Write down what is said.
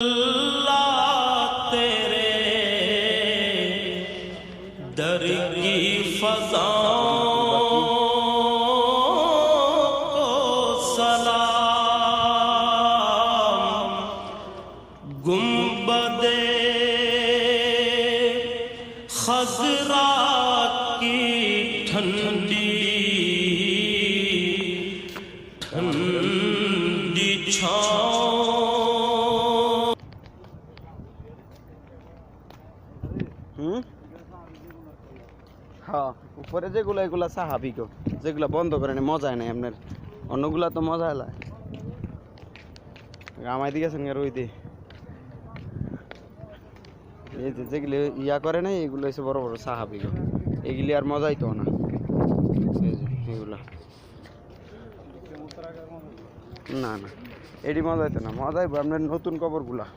अल्लाह तेरे दर की फ़ज़ाओं को सलाम। गुंबदे खज़रा की ठंडी ठंडी छाँव। হ্যাঁ, উপরে যেগুলো এগুলা সাহাবি গো, যেগুলা বন্ধ করে নি মজা নাই আপনার, অন্যগুলা তো মজা এলায় আমায় দিয়েছেন ওই দিয়ে এই যে যেগুলো ইয়া করে নাই এগুলো হচ্ছে বড় বড় সাহাবি গো, এগুলি আর মজাই তো না। এগুলা না না এটি মজাই তো না, মজাই আপনার নতুন কবরগুলা।